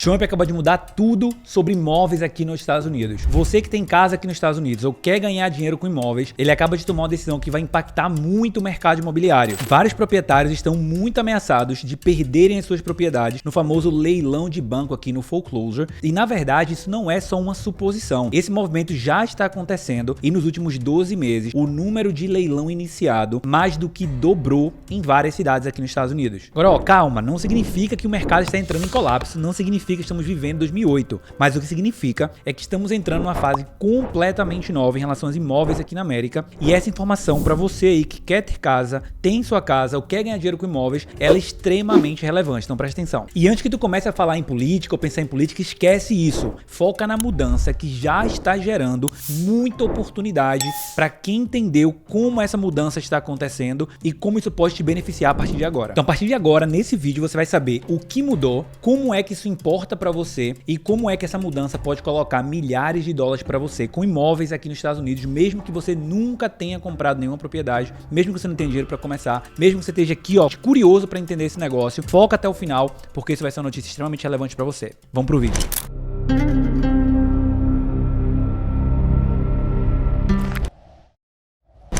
Trump acabou de mudar tudo sobre imóveis aqui nos Estados Unidos. Você que tem casa aqui nos Estados Unidos ou quer ganhar dinheiro com imóveis, ele acaba de tomar uma decisão que vai impactar muito o mercado imobiliário. Vários proprietários estão muito ameaçados de perderem as suas propriedades no famoso leilão de banco aqui no foreclosure. E na verdade isso não é só uma suposição. Esse movimento já está acontecendo e nos últimos 12 meses o número de leilão iniciado mais do que dobrou em várias cidades aqui nos Estados Unidos. Agora, calma, não significa que o mercado está entrando em colapso, não significa que estamos vivendo 2008, mas o que significa é que estamos entrando numa fase completamente nova em relação aos imóveis aqui na América, e essa informação para você aí que quer ter casa, tem sua casa ou quer ganhar dinheiro com imóveis, ela é extremamente relevante, então presta atenção. E antes que tu comece a falar em política ou pensar em política, esquece isso, foca na mudança que já está gerando muita oportunidade para quem entendeu como essa mudança está acontecendo e como isso pode te beneficiar a partir de agora. Então a partir de agora, nesse vídeo você vai saber o que mudou, como é que isso importa para você e como é que essa mudança pode colocar milhares de dólares para você com imóveis aqui nos Estados Unidos, mesmo que você nunca tenha comprado nenhuma propriedade, mesmo que você não tenha dinheiro para começar, mesmo que você esteja aqui, curioso para entender esse negócio. Foca até o final, porque isso vai ser uma notícia extremamente relevante para você. Vamos pro vídeo.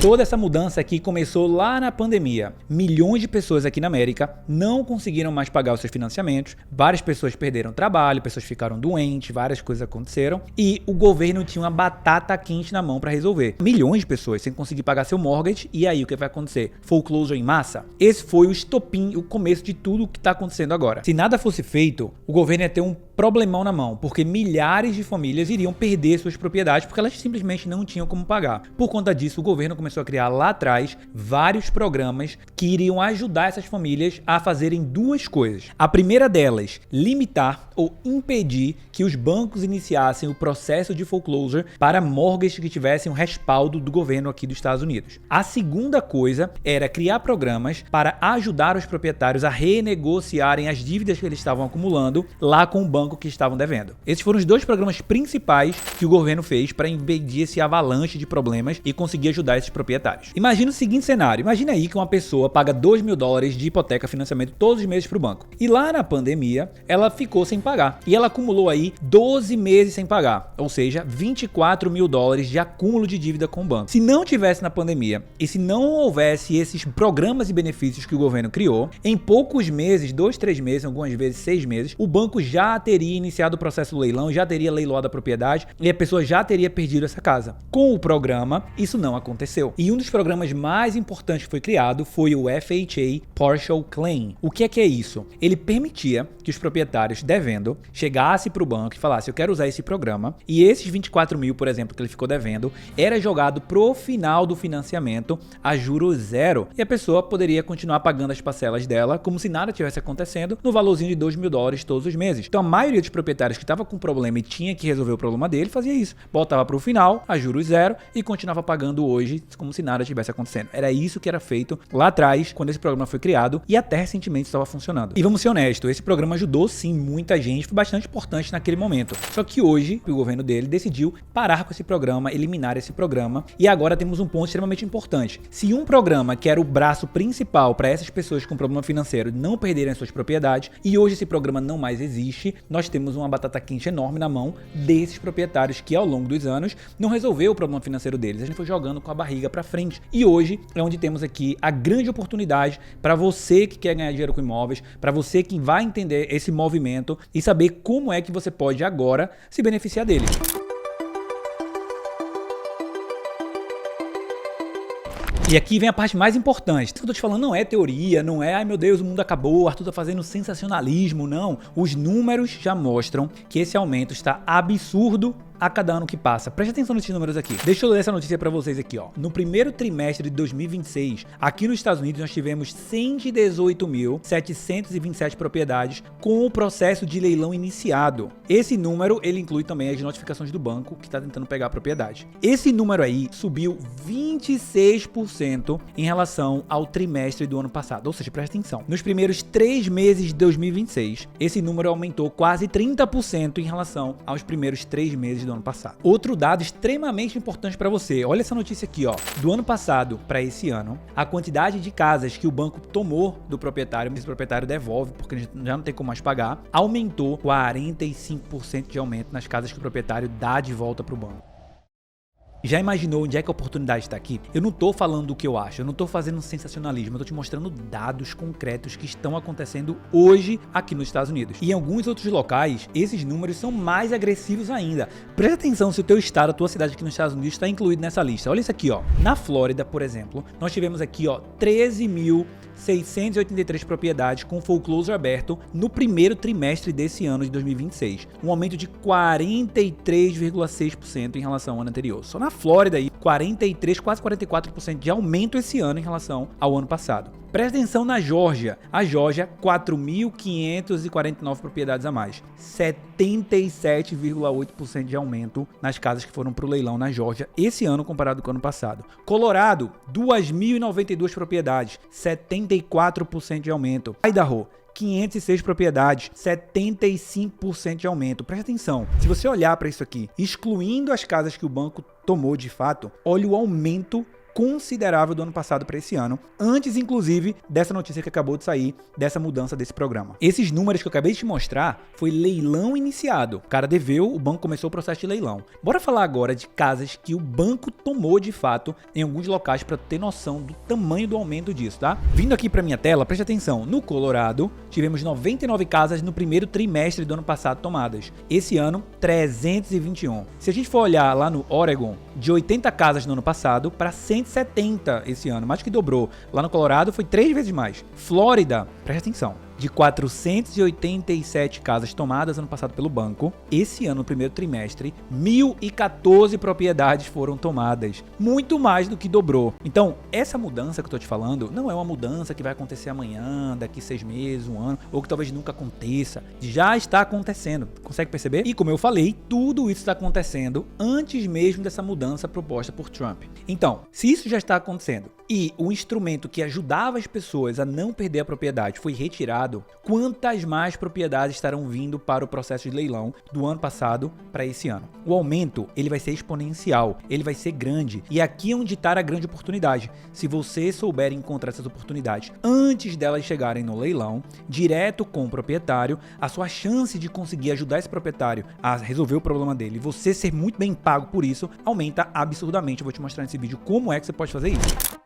Toda essa mudança aqui começou lá na pandemia. Milhões de pessoas aqui na América não conseguiram mais pagar os seus financiamentos, várias pessoas perderam trabalho, pessoas ficaram doentes, várias coisas aconteceram e o governo tinha uma batata quente na mão para resolver. Milhões de pessoas sem conseguir pagar seu mortgage, e aí o que vai acontecer? Foreclosure em massa? Esse foi o estopim, o começo de tudo o que está acontecendo agora. Se nada fosse feito, o governo ia ter um problemão na mão, porque milhares de famílias iriam perder suas propriedades porque elas simplesmente não tinham como pagar. Por conta disso, o governo começou a criar lá atrás vários programas que iriam ajudar essas famílias a fazerem duas coisas. A primeira delas, limitar ou impedir que os bancos iniciassem o processo de foreclosure para mortgages que tivessem um respaldo do governo aqui dos Estados Unidos. A segunda coisa era criar programas para ajudar os proprietários a renegociarem as dívidas que eles estavam acumulando lá com o banco que estavam devendo. Esses foram os dois programas principais que o governo fez para impedir esse avalanche de problemas e conseguir ajudar esses proprietários. Imagina o seguinte cenário, imagina aí que uma pessoa paga $2.000 de hipoteca, financiamento todos os meses para o banco. E lá na pandemia, ela ficou sem pagar. E ela acumulou aí 12 meses sem pagar, ou seja, $24.000 de acúmulo de dívida com o banco. Se não tivesse na pandemia e se não houvesse esses programas e benefícios que o governo criou, em poucos meses, 2, 3 meses, algumas vezes 6 meses, o banco já teria iniciado o processo do leilão, já teria leiloado a propriedade e a pessoa já teria perdido essa casa. Com o programa, isso não aconteceu. E um dos programas mais importantes que foi criado foi o FHA Partial Claim. O que é isso? Ele permitia que os proprietários devendo chegassem para o banco e falassem: eu quero usar esse programa, e esses 24 mil, por exemplo, que ele ficou devendo, era jogado pro final do financiamento a juros zero, e a pessoa poderia continuar pagando as parcelas dela como se nada tivesse acontecendo, no valorzinho de $2.000 todos os meses. Então a maioria dos proprietários que estava com problema e tinha que resolver o problema dele fazia isso, botava pro final a juros zero e continuava pagando hoje como se nada estivesse acontecendo. Era isso que era feito lá atrás, quando esse programa foi criado, e até recentemente estava funcionando. E vamos ser honestos, esse programa ajudou sim muita gente, foi bastante importante naquele momento. Só que hoje, o governo dele decidiu parar com esse programa, eliminar esse programa, e agora temos um ponto extremamente importante. Se um programa que era o braço principal para essas pessoas com problema financeiro não perderem as suas propriedades, e hoje esse programa não mais existe, nós temos uma batata quente enorme na mão desses proprietários que ao longo dos anos não resolveu o problema financeiro deles, a gente foi jogando com a barriga para frente. E hoje é onde temos aqui a grande oportunidade para você que quer ganhar dinheiro com imóveis, para você que vai entender esse movimento e saber como é que você pode agora se beneficiar dele. E aqui vem a parte mais importante. Isso que eu tô te falando não é teoria, não é, ai meu Deus, o mundo acabou, o Arthur tá fazendo sensacionalismo, não. Os números já mostram que esse aumento está absurdo a cada ano que passa. Preste atenção nesses números aqui. Deixa eu ler essa notícia para vocês aqui, ó. No primeiro trimestre de 2026, aqui nos Estados Unidos nós tivemos 118.727 propriedades com o processo de leilão iniciado. Esse número, ele inclui também as notificações do banco que está tentando pegar a propriedade. Esse número aí subiu 26% em relação ao trimestre do ano passado. Ou seja, preste atenção. Nos primeiros 3 meses de 2026, esse número aumentou quase 30% em relação aos primeiros 3 meses do ano passado. Outro dado extremamente importante para você, olha essa notícia aqui, ó. Do ano passado para esse ano, a quantidade de casas que o banco tomou do proprietário, mas o proprietário devolve porque já não tem como mais pagar, aumentou 45% de aumento nas casas que o proprietário dá de volta para o banco. Já imaginou onde é que a oportunidade está aqui? Eu não tô falando do que eu acho, eu não tô fazendo sensacionalismo, eu tô te mostrando dados concretos que estão acontecendo hoje aqui nos Estados Unidos. E em alguns outros locais, esses números são mais agressivos ainda. Presta atenção se o teu estado, a tua cidade aqui nos Estados Unidos está incluído nessa lista. Olha isso aqui, ó. Na Flórida, por exemplo, nós tivemos aqui, ó, 13.683 propriedades com foreclosure aberto no primeiro trimestre desse ano de 2026. Um aumento de 43,6% em relação ao ano anterior. Só na Flórida aí, 43, quase 44% de aumento esse ano em relação ao ano passado. Presta atenção na Geórgia. A Geórgia, 4.549 propriedades a mais. 77,8% de aumento nas casas que foram para o leilão na Geórgia esse ano comparado com o ano passado. Colorado, 2.092 propriedades, 74% de aumento. Idaho, 506 propriedades, 75% de aumento. Presta atenção, se você olhar para isso aqui, excluindo as casas que o banco tomou de fato, olha o aumento considerável do ano passado para esse ano, antes inclusive dessa notícia que acabou de sair, dessa mudança desse programa. Esses números que eu acabei de te mostrar foi leilão iniciado. O cara deveu, o banco começou o processo de leilão. Bora falar agora de casas que o banco tomou de fato em alguns locais para ter noção do tamanho do aumento disso, tá? Vindo aqui para minha tela, preste atenção. No Colorado, tivemos 99 casas no primeiro trimestre do ano passado tomadas. Esse ano, 321. Se a gente for olhar lá no Oregon, de 80 casas no ano passado para 170 esse ano, mais que dobrou. Lá no Colorado foi 3 vezes mais. Flórida, presta atenção, de 487 casas tomadas ano passado pelo banco, esse ano, no primeiro trimestre, 1.014 propriedades foram tomadas. Muito mais do que dobrou. Então, essa mudança que eu tô te falando não é uma mudança que vai acontecer amanhã, daqui 6 meses, um ano, ou que talvez nunca aconteça. Já está acontecendo. Consegue perceber? E como eu falei, tudo isso está acontecendo antes mesmo dessa mudança proposta por Trump. Então, se isso já está acontecendo e o instrumento que ajudava as pessoas a não perder a propriedade foi retirado, quantas mais propriedades estarão vindo para o processo de leilão do ano passado para esse ano? O aumento, ele vai ser exponencial, ele vai ser grande, e aqui é onde está a grande oportunidade. Se você souber encontrar essas oportunidades antes delas chegarem no leilão, direto com o proprietário, a sua chance de conseguir ajudar esse proprietário a resolver o problema dele e você ser muito bem pago por isso, aumenta absurdamente. Eu vou te mostrar nesse vídeo como é que você pode fazer isso.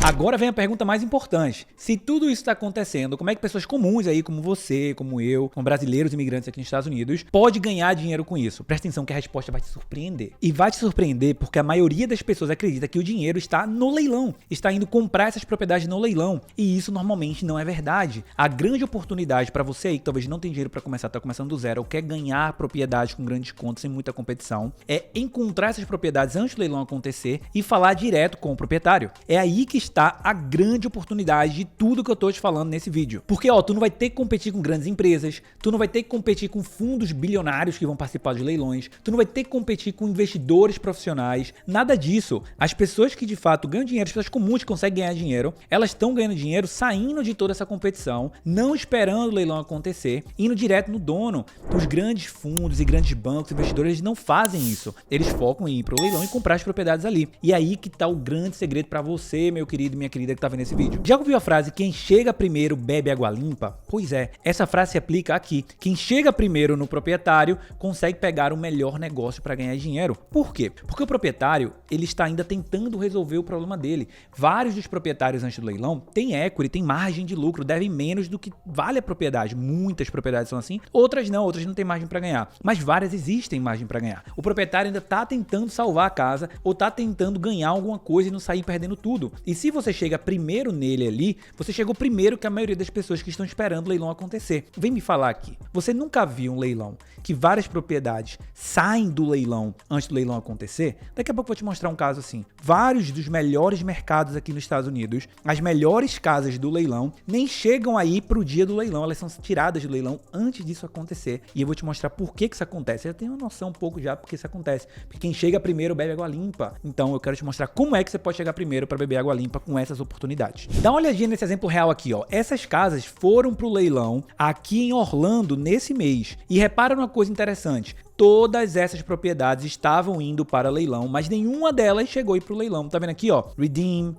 Agora vem a pergunta mais importante. Se tudo isso está acontecendo, como é que pessoas comuns aí, como você, como eu, como brasileiros imigrantes aqui nos Estados Unidos, pode ganhar dinheiro com isso? Presta atenção que a resposta vai te surpreender. E vai te surpreender porque a maioria das pessoas acredita que o dinheiro está no leilão, está indo comprar essas propriedades no leilão. E isso normalmente não é verdade. A grande oportunidade para você aí que talvez não tem dinheiro para começar, está começando do zero, ou quer ganhar propriedades com grande desconto, sem muita competição, é encontrar essas propriedades antes do leilão acontecer e falar direto com o proprietário. É aí que está a grande oportunidade de tudo que eu tô te falando nesse vídeo. Porque, ó, tu não vai ter que competir com grandes empresas, tu não vai ter que competir com fundos bilionários que vão participar de leilões, tu não vai ter que competir com investidores profissionais, nada disso. As pessoas que de fato ganham dinheiro, as pessoas comuns que conseguem ganhar dinheiro, elas estão ganhando dinheiro saindo de toda essa competição, não esperando o leilão acontecer, indo direto no dono. Os grandes fundos e grandes bancos, investidores, eles não fazem isso. Eles focam em ir pro leilão e comprar as propriedades ali. E aí que tá o grande segredo para você, meu querido, minha querida que tá vendo esse vídeo. Já ouviu a frase, quem chega primeiro bebe água limpa? Pois é, essa frase se aplica aqui. Quem chega primeiro no proprietário consegue pegar o melhor negócio para ganhar dinheiro. Por quê? Porque o proprietário, ele está ainda tentando resolver o problema dele. Vários dos proprietários antes do leilão têm equity, têm margem de lucro, devem menos do que vale a propriedade. Muitas propriedades são assim, outras não têm margem para ganhar. Mas várias existem margem para ganhar. O proprietário ainda tá tentando salvar a casa ou tá tentando ganhar alguma coisa e não sair perdendo tudo. E se você chega primeiro nele ali, você chegou primeiro que a maioria das pessoas que estão esperando o leilão acontecer. Vem me falar aqui, você nunca viu um leilão que várias propriedades saem do leilão antes do leilão acontecer? Daqui a pouco eu vou te mostrar um caso assim. Vários dos melhores mercados aqui nos Estados Unidos, as melhores casas do leilão, nem chegam aí pro dia do leilão, elas são tiradas do leilão antes disso acontecer. E eu vou te mostrar por que isso acontece. Eu já tenho uma noção um pouco já porque isso acontece. Porque quem chega primeiro bebe água limpa. Então eu quero te mostrar como é que você pode chegar primeiro para beber água limpa com essas oportunidades. Dá uma olhadinha nesse exemplo real aqui, ó. Essas casas foram pro leilão aqui em Orlando nesse mês. E repara numa coisa interessante. Todas essas propriedades estavam indo para leilão, mas nenhuma delas chegou a ir para o leilão. Tá vendo aqui, ó? Redeem.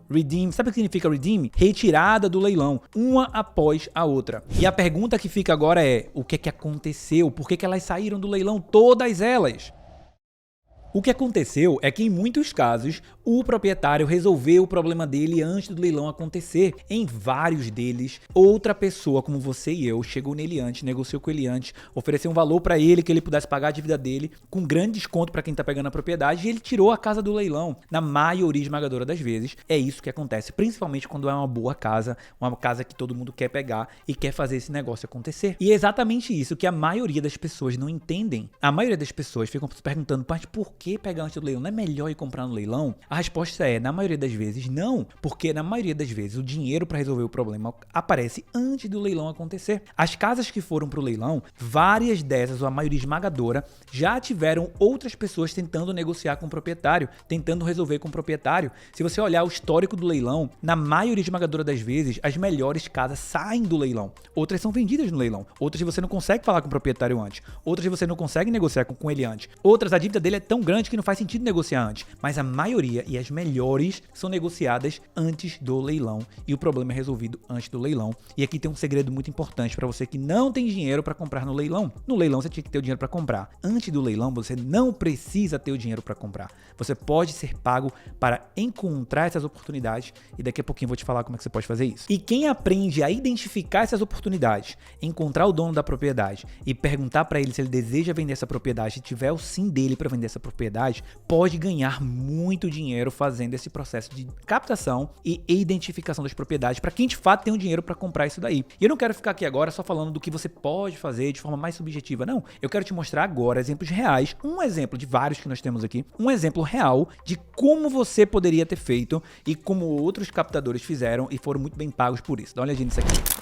Sabe o que significa redeem? Retirada do leilão, uma após a outra. E a pergunta que fica agora é, o que aconteceu? Por que elas saíram do leilão? Todas elas. O que aconteceu é que em muitos casos o proprietário resolveu o problema dele antes do leilão acontecer. Em vários deles, outra pessoa como você e eu chegou nele antes, negociou com ele antes, ofereceu um valor para ele que ele pudesse pagar a dívida dele com grande desconto para quem tá pegando a propriedade e ele tirou a casa do leilão. Na maioria esmagadora das vezes, é isso que acontece, principalmente quando é uma boa casa, uma casa que todo mundo quer pegar e quer fazer esse negócio acontecer. E é exatamente isso que a maioria das pessoas não entendem. A maioria das pessoas ficam se perguntando, mas por que pegar antes do leilão? Não é melhor ir comprar no leilão? A resposta é, na maioria das vezes, não. Porque na maioria das vezes, o dinheiro para resolver o problema aparece antes do leilão acontecer. As casas que foram para o leilão, várias dessas, ou a maioria esmagadora, já tiveram outras pessoas tentando negociar com o proprietário, tentando resolver com o proprietário. Se você olhar o histórico do leilão, na maioria esmagadora das vezes, as melhores casas saem do leilão. Outras são vendidas no leilão. Outras você não consegue falar com o proprietário antes. Outras você não consegue negociar com ele antes. Outras, a dívida dele é tão grande que não faz sentido negociar antes, mas a maioria e as melhores são negociadas antes do leilão e o problema é resolvido antes do leilão. E aqui tem um segredo muito importante para você que não tem dinheiro para comprar no leilão. No leilão você tinha que ter o dinheiro para comprar. Antes do leilão você não precisa ter o dinheiro para comprar. Você pode ser pago para encontrar essas oportunidades e daqui a pouquinho eu vou te falar como é que você pode fazer isso. E quem aprende a identificar essas oportunidades, encontrar o dono da propriedade e perguntar para ele se ele deseja vender essa propriedade e tiver o sim dele para vender essa propriedade, pode ganhar muito dinheiro fazendo esse processo de captação e identificação das propriedades para quem de fato tem o dinheiro para comprar isso daí. E eu não quero ficar aqui agora só falando do que você pode fazer de forma mais subjetiva, não. Eu quero te mostrar agora exemplos reais, um exemplo de vários que nós temos aqui, um exemplo real de como você poderia ter feito e como outros captadores fizeram e foram muito bem pagos por isso. Dá uma olhadinha nisso aqui.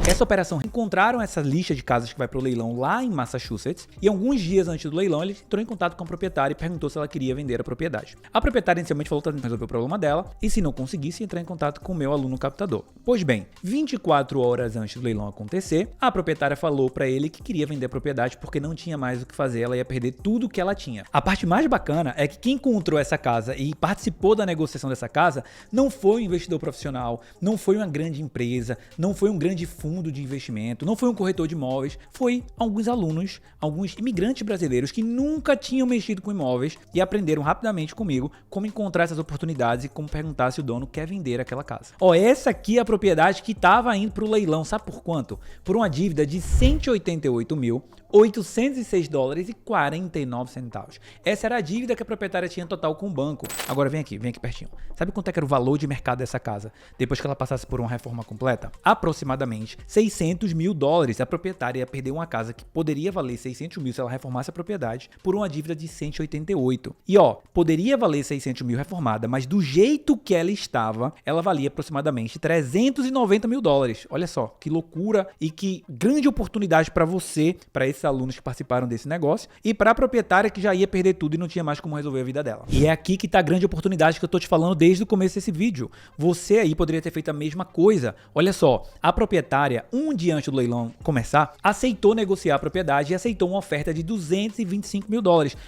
Essa operação, encontraram essa lista de casas que vai para o leilão lá em Massachusetts e alguns dias antes do leilão ele entrou em contato com a proprietária e perguntou se ela queria vender a propriedade. A proprietária inicialmente falou que resolveu o problema dela e se não conseguisse entrar em contato com o meu aluno captador. Pois bem, 24 horas antes do leilão acontecer, a proprietária falou para ele que queria vender a propriedade porque não tinha mais o que fazer, ela ia perder tudo que ela tinha. A parte mais bacana é que quem encontrou essa casa e participou da negociação dessa casa não foi um investidor profissional, não foi uma grande empresa, não foi um grande fundo de investimento, não foi um corretor de imóveis, foi alguns alunos, alguns imigrantes brasileiros que nunca tinham mexido com imóveis e aprenderam rapidamente comigo como encontrar essas oportunidades e como perguntar se o dono quer vender aquela casa. Ó, essa aqui é a propriedade que estava indo para o leilão, sabe por quanto? Por uma dívida de $188.806,49. Essa era a dívida que a proprietária tinha total com o banco. Agora vem aqui pertinho. Sabe quanto é que era o valor de mercado dessa casa depois que ela passasse por uma reforma completa? Aproximadamente $600 mil. A proprietária ia perder uma casa que poderia valer 600 mil se ela reformasse a propriedade por uma dívida de 188. E ó, poderia valer 600 mil reformada, mas do jeito que ela estava, ela valia aproximadamente $390 mil. Olha só, que loucura e que grande oportunidade para você, para esses alunos que participaram desse negócio e para a proprietária que já ia perder tudo e não tinha mais como resolver a vida dela. E é aqui que tá a grande oportunidade que eu tô te falando desde o começo desse vídeo. Você aí poderia ter feito a mesma coisa. Olha só, a proprietária, um dia antes do leilão começar, aceitou negociar a propriedade e aceitou uma oferta de $225 mil.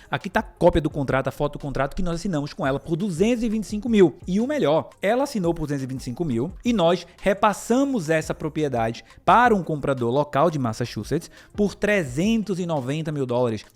Aqui tá a cópia do contrato, a foto do contrato que nós assinamos com ela por $225 mil. E o melhor, ela assinou por $225 mil e nós repassamos essa propriedade para um comprador local de Massachusetts por $390 mil,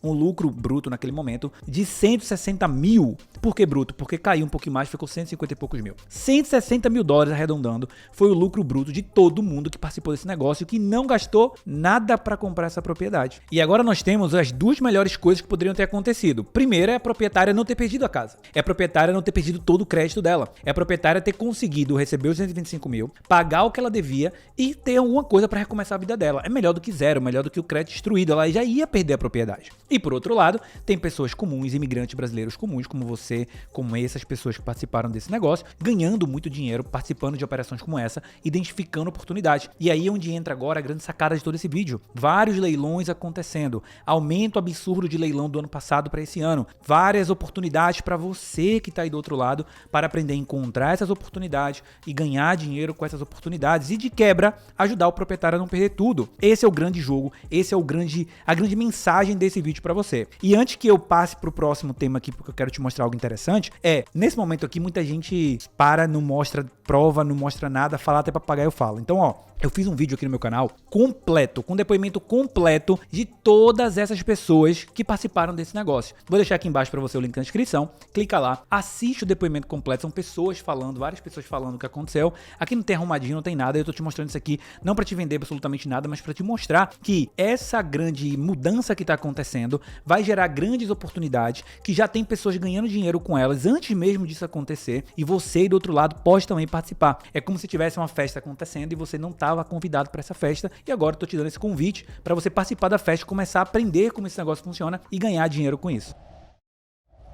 um lucro bruto naquele momento de 160 mil. Por que bruto? Porque caiu um pouquinho mais, ficou 150 e poucos mil. $160 mil arredondando foi o lucro bruto de todo mundo que participou desse negócio, que não gastou nada para comprar essa propriedade. E agora nós temos as duas melhores coisas que poderiam ter acontecido. Primeiro é a proprietária não ter perdido a casa. É a proprietária não ter perdido todo o crédito dela. É a proprietária ter conseguido receber os 225 mil, pagar o que ela devia e ter alguma coisa para recomeçar a vida dela. É melhor do que zero, melhor do que o crédito destruído. Ela já ia perder a propriedade. E por outro lado, tem pessoas comuns, imigrantes brasileiros comuns, como você, como essas pessoas que participaram desse negócio, ganhando muito dinheiro, participando de operações como essa, identificando oportunidades. E aí aí é onde entra agora a grande sacada de todo esse vídeo. Vários leilões acontecendo, aumento absurdo de leilão do ano passado para esse ano, várias oportunidades para você que está aí do outro lado para aprender a encontrar essas oportunidades e ganhar dinheiro com essas oportunidades e de quebra ajudar o proprietário a não perder tudo. Esse é o grande jogo, esse é a grande mensagem desse vídeo para você. E antes que eu passe para o próximo tema aqui, porque eu quero te mostrar algo interessante, nesse momento aqui muita gente para, não mostra prova, não mostra nada, falar até papagaio eu falo. Então, ó, eu fiz um vídeo aqui no meu canal completo, com depoimento completo de todas essas pessoas que participaram desse negócio. Vou deixar aqui embaixo para você o link na descrição, clica lá, assiste o depoimento completo, são pessoas falando, várias pessoas falando o que aconteceu. Aqui não tem arrumadinho, não tem nada, eu tô te mostrando isso aqui não para te vender absolutamente nada, mas para te mostrar que essa grande mudança que tá acontecendo vai gerar grandes oportunidades, que já tem pessoas ganhando dinheiro com elas antes mesmo disso acontecer, e você aí do outro lado pode também participar. É como se tivesse uma festa acontecendo e você não estava convidado para essa festa, e agora eu tô te dando esse convite para você participar da festa, começar a aprender como esse negócio funciona e ganhar dinheiro com isso.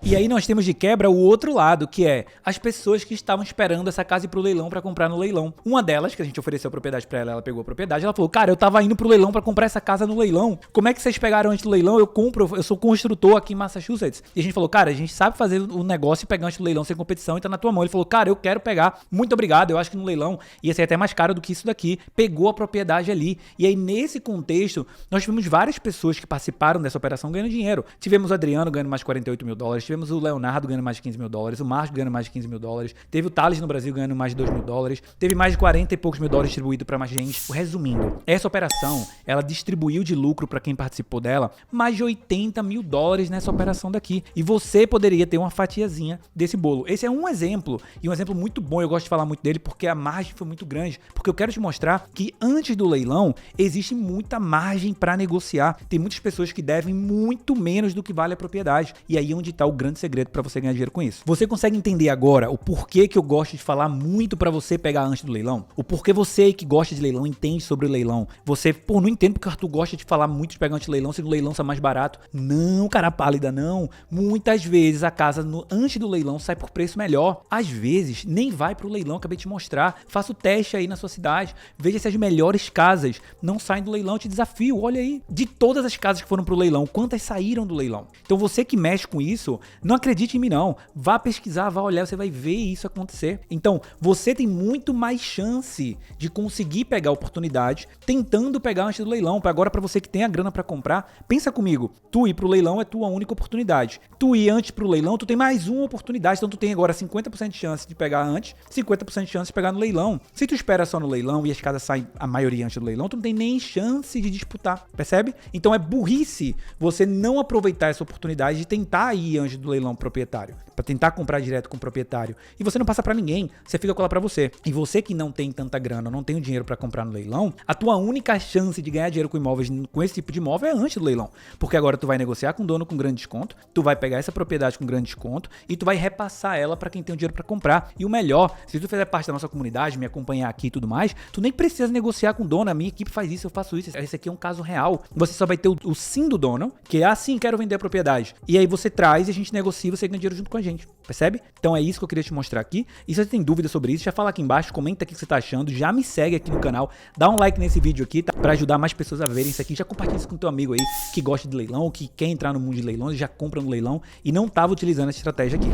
E aí nós temos de quebra o outro lado, que é as pessoas que estavam esperando essa casa ir pro leilão para comprar no leilão. Uma delas, que a gente ofereceu a propriedade para ela, ela pegou a propriedade, ela falou: cara, eu tava indo pro leilão para comprar essa casa no leilão. Como é que vocês pegaram antes do leilão? Eu sou construtor aqui em Massachusetts. E a gente falou: cara, a gente sabe fazer o negócio e pegar antes do leilão sem competição e tá na tua mão. Ele falou: cara, eu quero pegar, muito obrigado, eu acho que no leilão ia ser até mais caro do que isso daqui. Pegou a propriedade ali. E aí nesse contexto, nós tivemos várias pessoas que participaram dessa operação ganhando dinheiro. Tivemos o Adriano ganhando mais $48 mil, tivemos o Leonardo ganhando mais de $15 mil, o Márcio ganhando mais de $15 mil, teve o Thales no Brasil ganhando mais de $2 mil, teve mais de 40 e poucos mil dólares distribuído para mais gente. Resumindo, essa operação, ela distribuiu de lucro para quem participou dela mais de $80 mil nessa operação daqui. E você poderia ter uma fatiazinha desse bolo. Esse é um exemplo, e um exemplo muito bom, eu gosto de falar muito dele porque a margem foi muito grande, porque eu quero te mostrar que antes do leilão existe muita margem para negociar. Tem muitas pessoas que devem muito menos do que vale a propriedade. E aí é onde está o grande segredo para você ganhar dinheiro com isso. Você consegue entender agora o porquê que eu gosto de falar muito para você pegar antes do leilão? O porquê você que gosta de leilão entende sobre o leilão? Você, não entendo porque o Arthur gosta de falar muito de pegar antes do leilão, se o leilão sai mais barato. Não, cara pálida, não. Muitas vezes a casa antes do leilão sai por preço melhor. Às vezes nem vai pro leilão, acabei de te mostrar. Faça o teste aí na sua cidade, veja se as melhores casas não saem do leilão. Eu te desafio, olha aí, de todas as casas que foram pro leilão, quantas saíram do leilão? Então você que mexe com isso, não acredite em mim não, vá pesquisar, vá olhar, você vai ver isso acontecer. Então, você tem muito mais chance de conseguir pegar a oportunidade tentando pegar antes do leilão. Agora, para você que tem a grana para comprar, pensa comigo, tu ir pro leilão é tua única oportunidade. Tu ir antes pro leilão, tu tem mais uma oportunidade, então tu tem agora 50% de chance de pegar antes, 50% de chance de pegar no leilão. Se tu espera só no leilão e as casas saem a maioria antes do leilão, tu não tem nem chance de disputar, percebe? Então é burrice você não aproveitar essa oportunidade de tentar ir antes do leilão proprietário, para tentar comprar direto com o proprietário, e você não passa para ninguém, você fica com ela para você. E você que não tem tanta grana, não tem o dinheiro para comprar no leilão, a tua única chance de ganhar dinheiro com imóveis, com esse tipo de imóvel, é antes do leilão, porque agora tu vai negociar com o dono com grande desconto, tu vai pegar essa propriedade com grande desconto e tu vai repassar ela para quem tem o dinheiro para comprar. E o melhor, se tu fizer parte da nossa comunidade, me acompanhar aqui e tudo mais, tu nem precisa negociar com o dono. A minha equipe faz isso, eu faço isso. Esse aqui é um caso real. Você só vai ter o sim do dono, que é assim, quero vender a propriedade. E aí você traz e a gente negocia e você ganha dinheiro junto com a gente. Percebe? Então é isso que eu queria te mostrar aqui. E se você tem dúvida sobre isso, já fala aqui embaixo, comenta aqui o que você tá achando, já me segue aqui no canal, dá um like nesse vídeo aqui, tá? Pra ajudar mais pessoas a verem isso aqui. Já compartilha isso com teu amigo aí que gosta de leilão, que quer entrar no mundo de leilões, já compra no leilão e não tava utilizando essa estratégia aqui.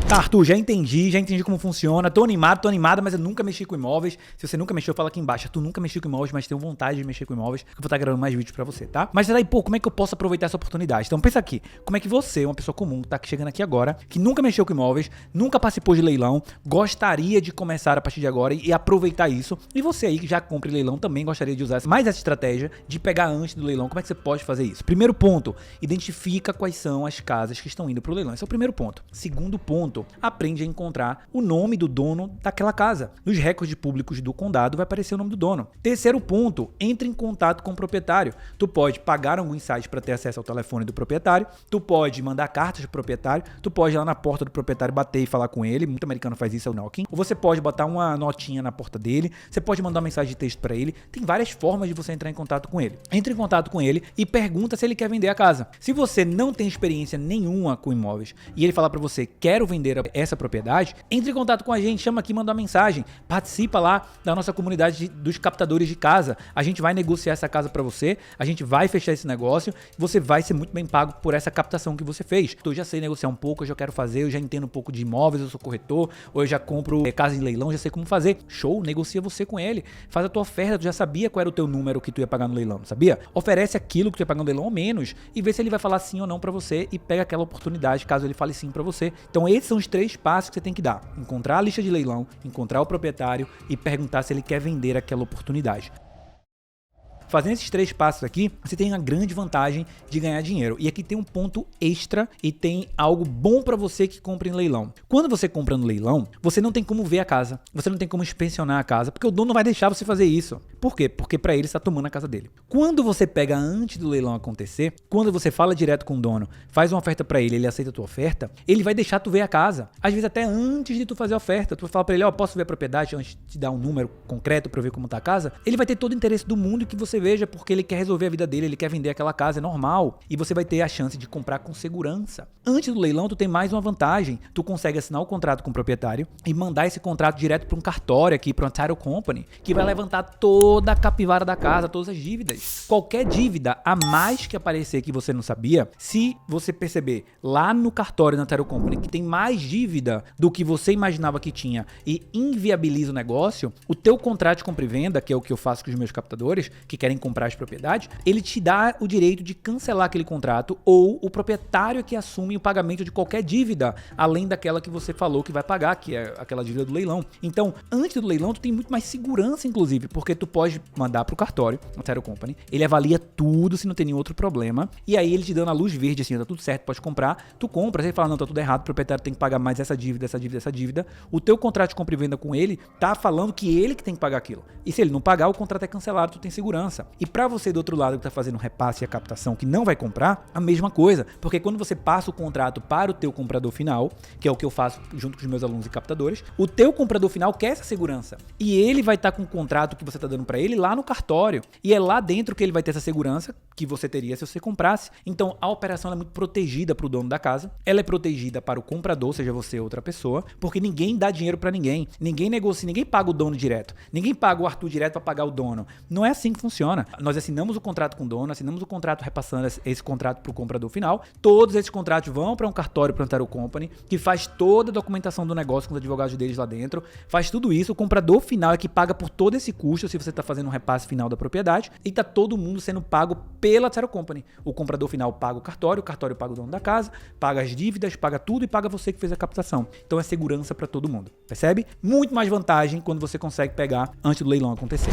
Tá, Arthur, já entendi como funciona, tô animado, mas eu nunca mexi com imóveis. Se você nunca mexeu, fala aqui embaixo. Tu nunca mexeu com imóveis, mas tenho vontade de mexer com imóveis, que eu vou estar gravando mais vídeos pra você, tá? Mas daí, pô, como é que eu posso aproveitar essa oportunidade? Então pensa aqui, como é que você, uma pessoa comum, tá chegando aqui agora, que nunca mexeu com imóveis, nunca participou de leilão, gostaria de começar a partir de agora e aproveitar isso, e você aí que já compra leilão também gostaria de usar mais essa estratégia de pegar antes do leilão. Como é que você pode fazer isso? Primeiro ponto, identifica quais são as casas que estão indo pro leilão. Esse é o primeiro ponto. Segundo ponto, aprende a encontrar o nome do dono daquela casa. Nos recordes públicos do condado vai aparecer o nome do dono. Terceiro ponto, entre em contato com o proprietário. Tu pode pagar alguns sites para ter acesso ao telefone do proprietário, tu pode mandar cartas pro proprietário, tu pode ir lá na porta do proprietário bater e falar com ele, muito americano faz isso, é o knocking, ou você pode botar uma notinha na porta dele, você pode mandar uma mensagem de texto para ele, tem várias formas de você entrar em contato com ele. Entre em contato com ele e pergunta se ele quer vender a casa. Se você não tem experiência nenhuma com imóveis e ele falar para você, quero vender vender essa propriedade, entre em contato com a gente, chama aqui, manda uma mensagem, participa lá da nossa comunidade dos captadores de casa. A gente vai negociar essa casa para você, a gente vai fechar esse negócio, você vai ser muito bem pago por essa captação que você fez. Então, eu já sei negociar um pouco, eu já quero fazer, eu já entendo um pouco de imóveis, eu sou corretor, ou eu já compro casa em leilão, já sei como fazer. Show, negocia você com ele, faz a tua oferta, tu já sabia qual era o teu número que tu ia pagar no leilão, sabia? Oferece aquilo que tu ia pagar no leilão ou menos e vê se ele vai falar sim ou não para você e pega aquela oportunidade caso ele fale sim para você. Então esses são os 3 passos que você tem que dar: encontrar a lista de leilão, encontrar o proprietário e perguntar se ele quer vender aquela oportunidade. Fazendo esses 3 passos aqui, você tem uma grande vantagem de ganhar dinheiro. E aqui tem um ponto extra e tem algo bom para você que compra em leilão. Quando você compra no leilão, você não tem como ver a casa, você não tem como inspecionar a casa, porque o dono não vai deixar você fazer isso. Por quê? Porque para ele está tomando a casa dele. Quando você pega antes do leilão acontecer, quando você fala direto com o dono, faz uma oferta para ele, ele aceita a tua oferta, ele vai deixar tu ver a casa. Às vezes até antes de tu fazer a oferta, tu vai falar para ele, posso ver a propriedade antes de te dar um número concreto para ver como tá a casa? Ele vai ter todo o interesse do mundo que você veja, porque ele quer resolver a vida dele, ele quer vender aquela casa, é normal. E você vai ter a chance de comprar com segurança. Antes do leilão, tu tem mais uma vantagem. Tu consegue assinar o contrato com o proprietário e mandar esse contrato direto para um cartório aqui, para uma title company, que vai levantar toda a capivara da casa, todas as dívidas. Qualquer dívida a mais que aparecer que você não sabia, se você perceber lá no cartório, na title company, que tem mais dívida do que você imaginava que tinha e inviabiliza o negócio, o teu contrato de compra e venda, que é o que eu faço com os meus captadores, que querem comprar as propriedades, ele te dá o direito de cancelar aquele contrato ou o proprietário que assume o pagamento de qualquer dívida, além daquela que você falou que vai pagar, que é aquela dívida do leilão. Então, antes do leilão, tu tem muito mais segurança, inclusive, porque tu pode mandar pro cartório, a title company, ele avalia tudo se não tem nenhum outro problema, e aí ele te dando a luz verde, assim, tá tudo certo, pode comprar, tu compra, você fala, não, tá tudo errado, o proprietário tem que pagar mais essa dívida, essa dívida, essa dívida, o teu contrato de compra e venda com ele tá falando que ele que tem que pagar aquilo. E se ele não pagar, o contrato é cancelado, tu tem segurança. E para você do outro lado que tá fazendo o repasse e a captação que não vai comprar, a mesma coisa, porque quando você passa o contrato para o teu comprador final, que é o que eu faço junto com os meus alunos e captadores, o teu comprador final quer essa segurança. E ele vai estar com o contrato que você tá dando para ele lá no cartório. E é lá dentro que ele vai ter essa segurança que você teria se você comprasse. Então a operação é muito protegida para o dono da casa, ela é protegida para o comprador, seja você ou outra pessoa, porque ninguém dá dinheiro para ninguém, ninguém negocia, ninguém paga o dono direto, ninguém paga o Arthur direto para pagar o dono. Não é assim que funciona. Nós assinamos o contrato com o dono, assinamos o contrato repassando esse contrato para o comprador final, todos esses contratos vão para um cartório, para um title company, que faz toda a documentação do negócio com os advogados deles lá dentro, faz tudo isso, o comprador final é que paga por todo esse custo se você está fazendo um repasse final da propriedade, e tá todo mundo sendo pago pela title company. O comprador final paga o cartório paga o dono da casa, paga as dívidas, paga tudo e paga você que fez a captação. Então é segurança para todo mundo, percebe? Muito mais vantagem quando você consegue pegar antes do leilão acontecer.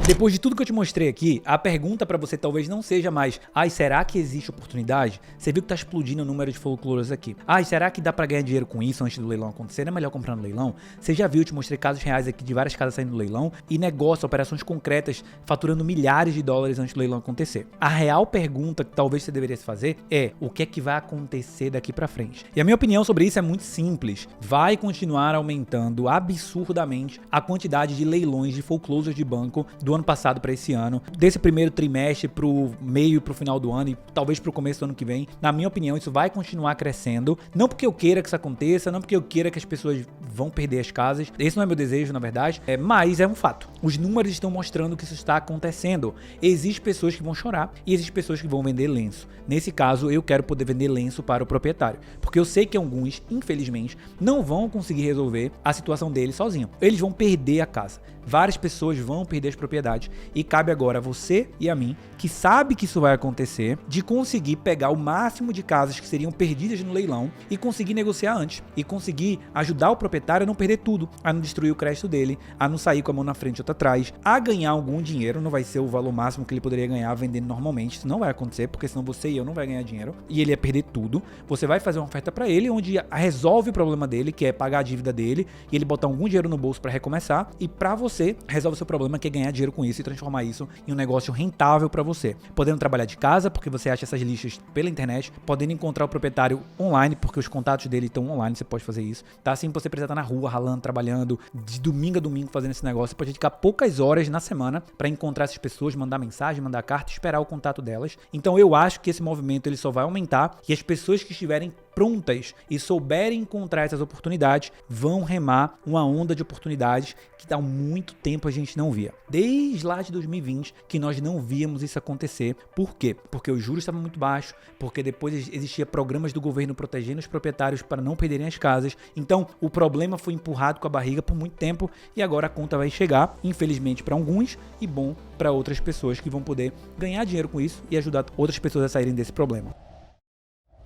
Depois de tudo que eu te mostrei aqui, a pergunta para você talvez não seja mais, será que existe oportunidade? Você viu que tá explodindo o número de folclores aqui. Será que dá para ganhar dinheiro com isso antes do leilão acontecer? Não é melhor comprar no leilão? Você já viu, eu te mostrei casos reais aqui de várias casas saindo do leilão e negócios, operações concretas, faturando milhares de dólares antes do leilão acontecer. A real pergunta que talvez você deveria se fazer é, o que é que vai acontecer daqui para frente? E a minha opinião sobre isso é muito simples. Vai continuar aumentando absurdamente a quantidade de leilões de foreclosures de banco do ano passado para esse ano, desse primeiro trimestre pro meio, pro final do ano e talvez pro começo do ano que vem. Na minha opinião, isso vai continuar crescendo, não porque eu queira que isso aconteça, não porque eu queira que as pessoas vão perder as casas, esse não é meu desejo, na verdade, mas é um fato. Os números estão mostrando que isso está acontecendo. Existem pessoas que vão chorar e existem pessoas que vão vender lenço. Nesse caso, eu quero poder vender lenço para o proprietário, porque eu sei que alguns, infelizmente, não vão conseguir resolver a situação deles sozinhos. Eles vão perder a casa. Várias pessoas vão perder as propriedades e cabe agora a você e a mim, que sabe que isso vai acontecer, de conseguir pegar o máximo de casas que seriam perdidas no leilão e conseguir negociar antes e conseguir ajudar o proprietário a não perder tudo, a não destruir o crédito dele, a não sair com a mão na frente e outra atrás, a ganhar algum dinheiro. Não vai ser o valor máximo que ele poderia ganhar vendendo normalmente, isso não vai acontecer, porque senão você e eu não vai ganhar dinheiro e ele ia perder tudo. Você vai fazer uma oferta para ele onde resolve o problema dele, que é pagar a dívida dele e ele botar algum dinheiro no bolso para recomeçar, e para você você resolve o seu problema, que é ganhar dinheiro com isso e transformar isso em um negócio rentável para você. Podendo trabalhar de casa, porque você acha essas listas pela internet, podendo encontrar o proprietário online, porque os contatos dele estão online, você pode fazer isso, tá? Assim você precisa estar na rua, ralando, trabalhando, de domingo a domingo fazendo esse negócio, você pode dedicar poucas horas na semana para encontrar essas pessoas, mandar mensagem, mandar carta, esperar o contato delas. Então eu acho que esse movimento ele só vai aumentar e as pessoas que estiverem prontas e souberem encontrar essas oportunidades vão remar uma onda de oportunidades que há muito tempo a gente não via. Desde lá de 2020 que nós não víamos isso acontecer. Por quê? Porque os juros estavam muito baixos, porque depois existia programas do governo protegendo os proprietários para não perderem as casas. Então o problema foi empurrado com a barriga por muito tempo e agora a conta vai chegar, infelizmente para alguns e bom para outras pessoas que vão poder ganhar dinheiro com isso e ajudar outras pessoas a saírem desse problema.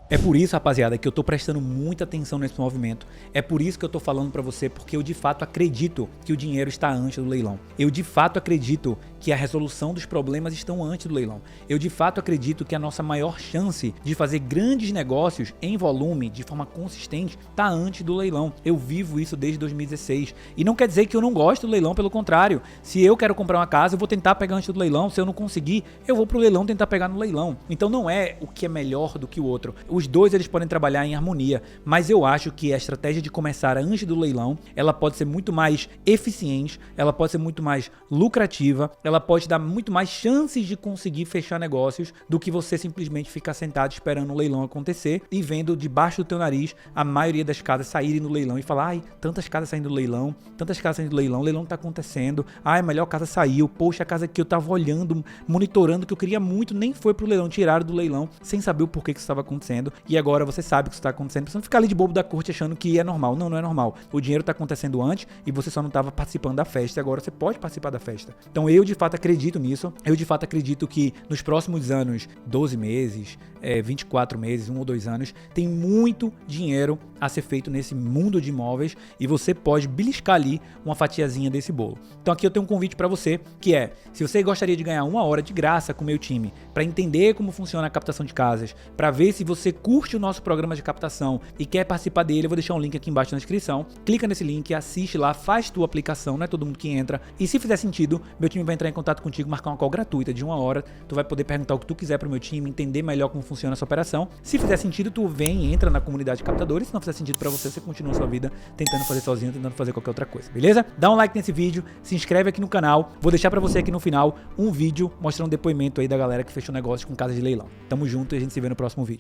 É por isso, rapaziada, que eu tô prestando muita atenção nesse movimento. É por isso que eu tô falando pra você, porque eu de fato acredito que o dinheiro está antes do leilão. Eu de fato acredito que a resolução dos problemas estão antes do leilão. Eu de fato acredito que a nossa maior chance de fazer grandes negócios em volume, de forma consistente, tá antes do leilão. Eu vivo isso desde 2016. E não quer dizer que eu não gosto do leilão, pelo contrário. Se eu quero comprar uma casa, eu vou tentar pegar antes do leilão. Se eu não conseguir, eu vou pro leilão tentar pegar no leilão. Então não é o que é melhor do que o outro. Os dois eles podem trabalhar em harmonia, mas eu acho que a estratégia de começar antes do leilão, ela pode ser muito mais eficiente, ela pode ser muito mais lucrativa, ela pode dar muito mais chances de conseguir fechar negócios do que você simplesmente ficar sentado esperando o leilão acontecer e vendo debaixo do teu nariz a maioria das casas saírem no leilão e falar, ai, tantas casas saindo do leilão, tantas casas saindo do leilão, o leilão tá acontecendo, ai, a melhor casa saiu, poxa, a casa que eu tava olhando, monitorando, que eu queria muito, nem foi pro leilão, tiraram do leilão, sem saber o porquê que isso estava acontecendo, e agora você sabe que isso está acontecendo, você não ficar ali de bobo da corte achando que é normal. Não, não é normal. O dinheiro está acontecendo antes e você só não estava participando da festa, agora você pode participar da festa. Então eu de fato acredito nisso, eu de fato acredito que nos próximos anos, 12 meses, 24 meses, 1 ou 2 anos, tem muito dinheiro a ser feito nesse mundo de imóveis e você pode beliscar ali uma fatiazinha desse bolo. Então aqui eu tenho um convite para você, que é, se você gostaria de ganhar 1 hora de graça com o meu time, para entender como funciona a captação de casas, para ver se você curte o nosso programa de captação e quer participar dele, eu vou deixar um link aqui embaixo na descrição. Clica nesse link, assiste lá, faz tua aplicação, não é todo mundo que entra. E se fizer sentido, meu time vai entrar em contato contigo, marcar uma call gratuita de 1 hora. Tu vai poder perguntar o que tu quiser pro meu time, entender melhor como funciona essa operação. Se fizer sentido, tu vem e entra na comunidade de captadores. Se não fizer sentido pra você, você continua a sua vida tentando fazer sozinho, tentando fazer qualquer outra coisa, beleza? Dá um like nesse vídeo, se inscreve aqui no canal. Vou deixar pra você aqui no final um vídeo mostrando um depoimento aí da galera que fechou negócio com casa de leilão. Tamo junto e a gente se vê no próximo vídeo.